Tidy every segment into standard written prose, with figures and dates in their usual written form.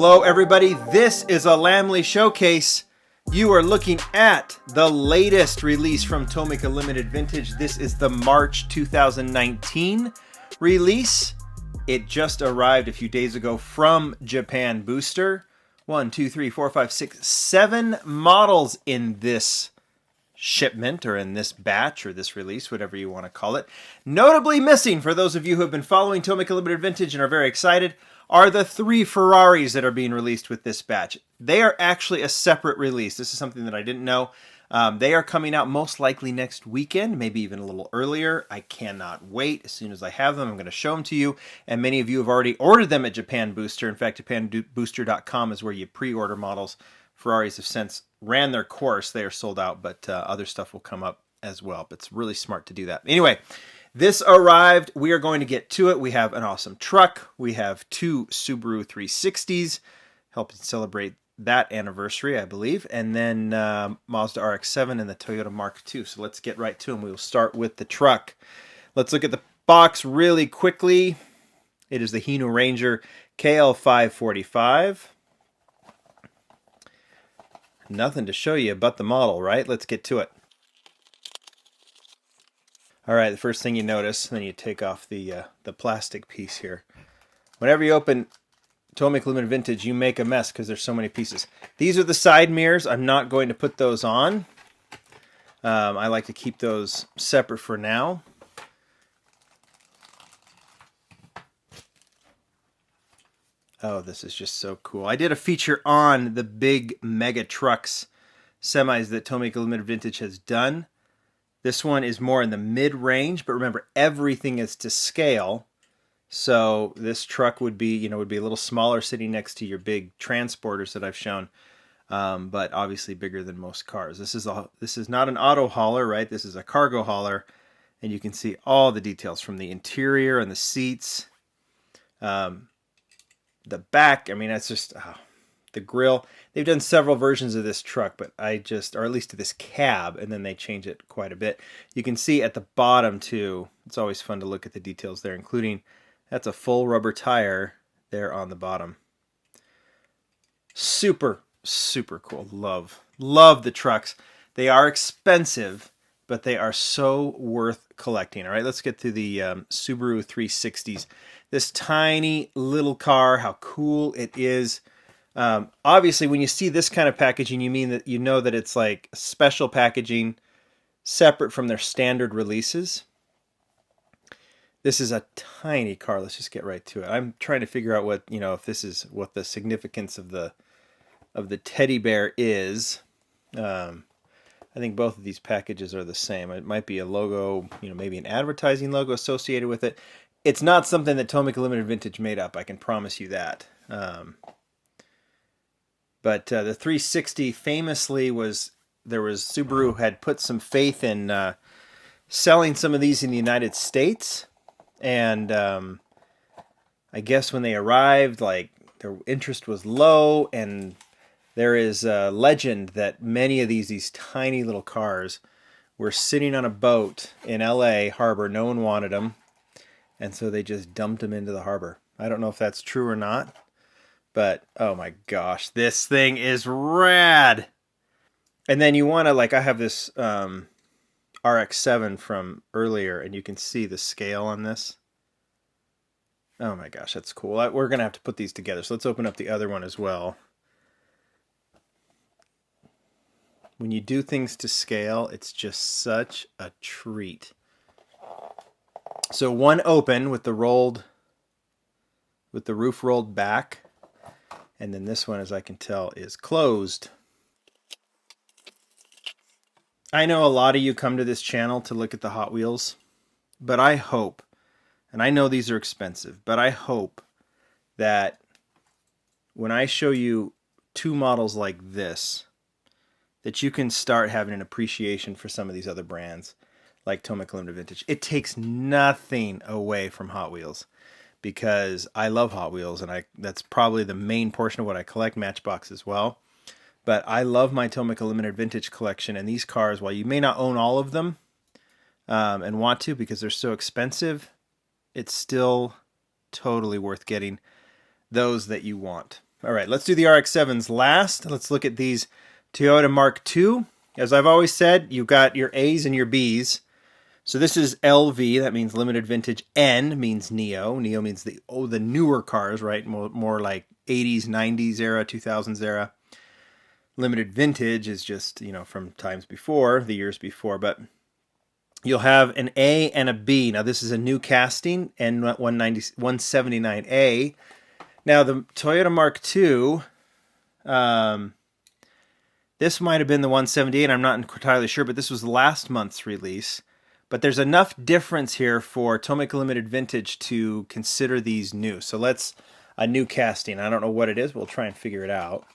Hello everybody, this is a Lamley showcase. You are looking at the latest release from Tomica Limited Vintage. This is the March 2019 release. It just arrived a few days ago from Japan Booster. 1, 2, 3, 4, 5, 6, 7 models in this shipment or in this batch or this release, whatever you want to call it. Notably missing, for those of you who have been following Tomica Limited Vintage and are very excited, are the 3 Ferraris that are being released with this batch. They are actually a separate release. This is something that I didn't know. They are coming out most likely next weekend, maybe even a little earlier. I cannot wait. As soon as I have them, I'm going to show them to you. And many of you have already ordered them at Japan Booster. In fact, japanbooster.com is where you pre-order models. Ferraris have since ran their course. They are sold out, but other stuff will come up as well. But it's really smart to do that. Anyway, this arrived. We are going to get to it. We have an awesome truck. We have 2 Subaru 360s, helping celebrate that anniversary, I believe. And then Mazda RX-7 and the Toyota Mark II. So let's get right to them. We will start with the truck. Let's look at the box really quickly. It is the Hino Ranger KL545. Nothing to show you but the model, right? Let's get to it. All right, the first thing you notice, then you take off the plastic piece here. Whenever you open Tomica Limited Vintage, you make a mess because there's so many pieces. These are the side mirrors. I'm not going to put those on. I like to keep those separate for now. Oh, this is just so cool. I did a feature on the big mega trucks semis that Tomica Limited Vintage has done. This one is more in the mid-range, but remember, everything is to scale. So this truck would be, would be a little smaller sitting next to your big transporters that I've shown, but obviously bigger than most cars. This is not an auto hauler, right? This is a cargo hauler, and you can see all the details from the interior and the seats. The back, I mean, that's just the grill. They've done several versions of this truck, but or at least to this cab, and then they change it quite a bit. You can see at the bottom too, it's always fun to look at the details there, including that's a full rubber tire there on the bottom. Super, super cool. Love the trucks. They are expensive, but they are so worth collecting. All right, let's get to the Subaru 360s. This tiny little car, how cool it is. Obviously, when you see this kind of packaging, you know that it's like special packaging, separate from their standard releases. This is a tiny car. Let's just get right to it. I'm trying to figure out what if this is what the significance of the teddy bear is. I think both of these packages are the same. It might be a logo, maybe an advertising logo associated with it. It's not something that Tomica Limited Vintage made up. I can promise you that. But the 360 famously Subaru had put some faith in selling some of these in the United States. And I guess when they arrived, their interest was low. And there is a legend that many of these tiny little cars were sitting on a boat in LA harbor. No one wanted them. And so they just dumped them into the harbor. I don't know if that's true or not. But, oh my gosh, this thing is rad. And then you want to, I have this RX-7 from earlier, and you can see the scale on this. Oh my gosh, that's cool. We're going to have to put these together. So let's open up the other one as well. When you do things to scale, it's just such a treat. So one open with the roof rolled back. And then this one, as I can tell, is closed. I know a lot of you come to this channel to look at the Hot Wheels, but I hope, and I know these are expensive, but I hope that when I show you 2 models like this, that you can start having an appreciation for some of these other brands, like Tomica Limited Vintage. It takes nothing away from Hot Wheels, because I love Hot Wheels, and that's probably the main portion of what I collect, Matchbox as well. But I love my Tomica Limited Vintage collection, and these cars, while you may not own all of them and want to because they're so expensive, it's still totally worth getting those that you want. All right, let's do the RX-7s last. Let's look at these Toyota Mark II. As I've always said, you've got your A's and your B's. So this is LV, that means limited vintage. N means Neo. Neo means the newer cars, right? More like 80s, 90s era, 2000s era. Limited vintage is just, from times before, the years before. But you'll have an A and a B. Now this is a new casting, N179A. Now the Toyota Mark II, this might have been the 178. I'm not entirely sure, but this was last month's release. But there's enough difference here for Tomica Limited Vintage to consider these new. So a new casting. I don't know what it is. We'll try and figure it out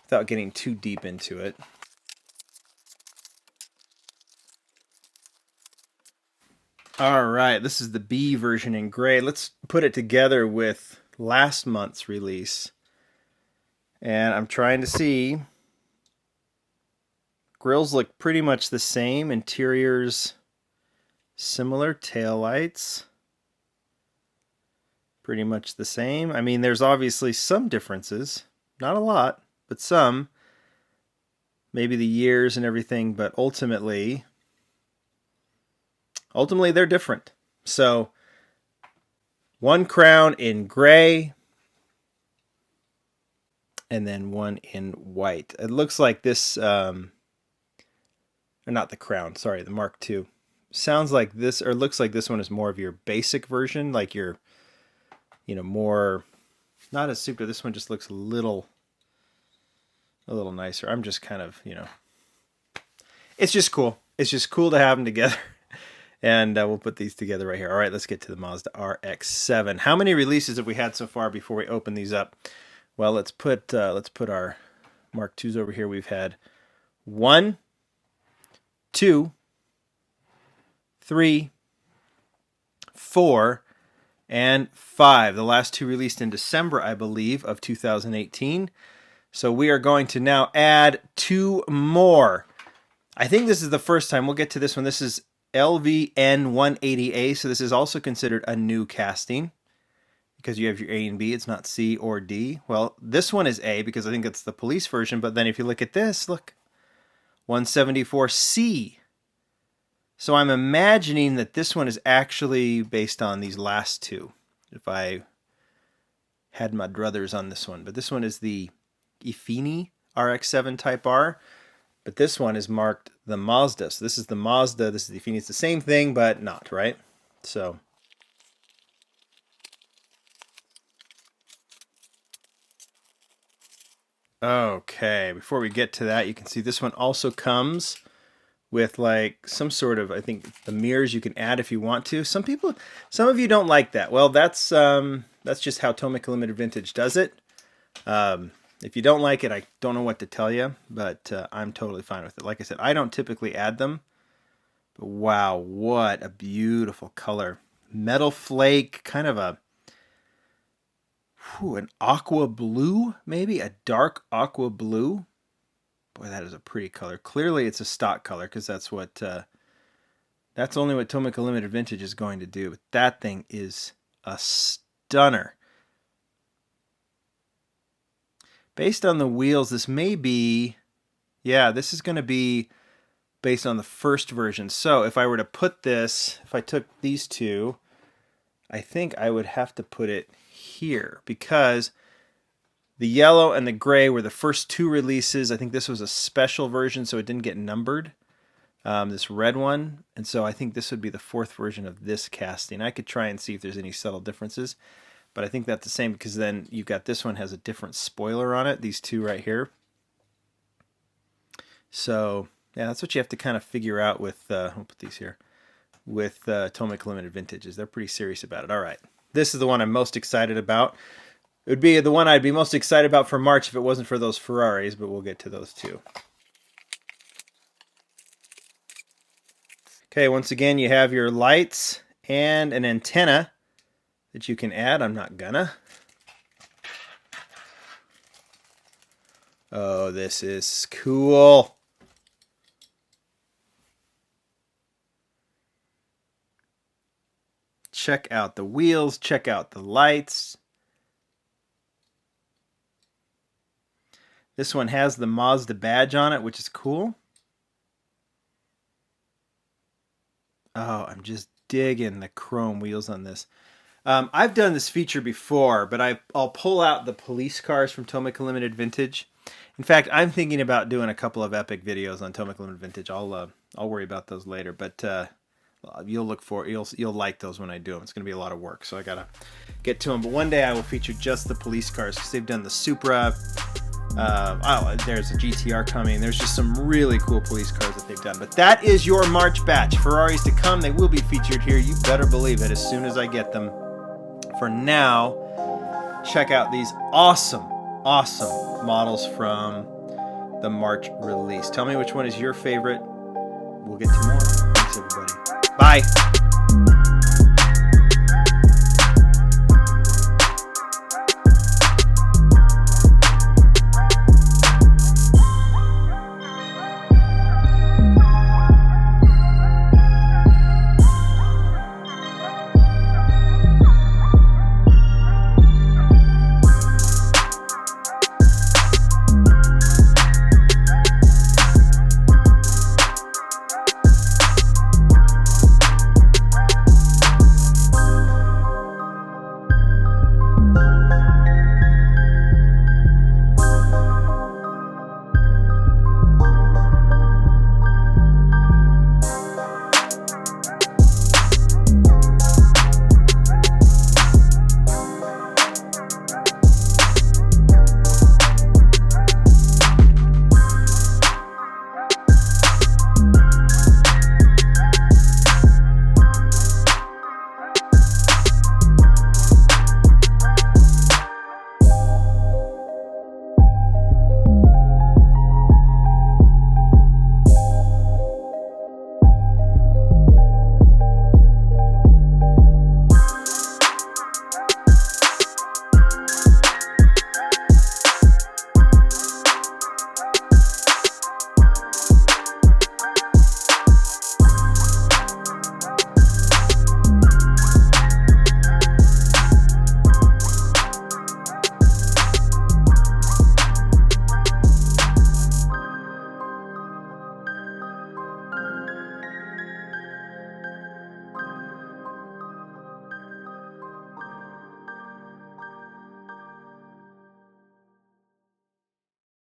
without getting too deep into it. All right, this is the B version in gray. Let's put it together with last month's release. And I'm trying to see. Grills look pretty much the same. Interiors similar. Taillights pretty much the same. I mean, there's obviously some differences. Not a lot, but some. Maybe the years and everything, but ultimately they're different. So one crown in gray and then one in white. It looks like this, or not the crown, sorry, the Mark II. Sounds like this, or looks like this one is more of your basic version, like your, more, not as super. This one just looks a little nicer. I'm just kind of, it's just cool. It's just cool to have them together. And we'll put these together right here. All right, let's get to the Mazda RX-7. How many releases have we had so far before we open these up? Well, let's put our Mark IIs over here. We've had 1, 2, 3, 4, and 5. The last two released in December, I believe, of 2018. So we are going to now add 2 more. I think this is the first time. We'll get to this one. This is LVN180A, so this is also considered a new casting because you have your A and B. It's not C or D. Well, this one is A because I think it's the police version, but then if you look at this, look, 174C. So I'm imagining that this one is actually based on these last two, if I had my druthers on this one. But this one is the Ifini RX-7 Type R. But this one is marked the Mazda. So this is the Mazda, this is the Ifini. It's the same thing, but not, right? So okay, before we get to that, you can see this one also comes with like some sort of, I think the mirrors you can add if you want to. Some of you don't like that. Well, that's just how Tomica Limited Vintage does it. If you don't like it, I don't know what to tell you, but I'm totally fine with it. Like I said, I don't typically add them, but wow, what a beautiful color. Metal flake, kind of an aqua blue, maybe a dark aqua blue. Boy, that is a pretty color. Clearly, it's a stock color because that's only what Tomica Limited Vintage is going to do. But that thing is a stunner. Based on the wheels, this may be, this is going to be based on the first version. So if I were to put this, if I took these two, I think I would have to put it here because the yellow and the gray were the first two releases. I think this was a special version, so it didn't get numbered, this red one. And so I think this would be the fourth version of this casting. I could try and see if there's any subtle differences. But I think that's the same because then you've got this one has a different spoiler on it. These two right here. So yeah, that's what you have to kind of figure out with. I'll put these here with Tomica Limited Vintages. They're pretty serious about it. All right, this is the one I'm most excited about. It would be the one I'd be most excited about for March if it wasn't for those Ferraris, but we'll get to those too. Okay, once again, you have your lights and an antenna that you can add. I'm not gonna. Oh, this is cool. Check out the wheels, check out the lights. This one has the Mazda badge on it, which is cool. Oh, I'm just digging the chrome wheels on this. I've done this feature before, but I'll pull out the police cars from Tomica Limited Vintage. In fact, I'm thinking about doing a couple of epic videos on Tomica Limited Vintage. I'll worry about those later, but you'll like those when I do them. It's going to be a lot of work, so I gotta get to them. But one day I will feature just the police cars because they've done the Supra. There's a GTR coming. There's just some really cool police cars that they've done. But that is your March batch. Ferraris to come. They will be featured here. You better believe it as soon as I get them. For now, check out these awesome models from the March release. Tell me which one is your favorite. We'll get to more. Thanks, everybody. Bye.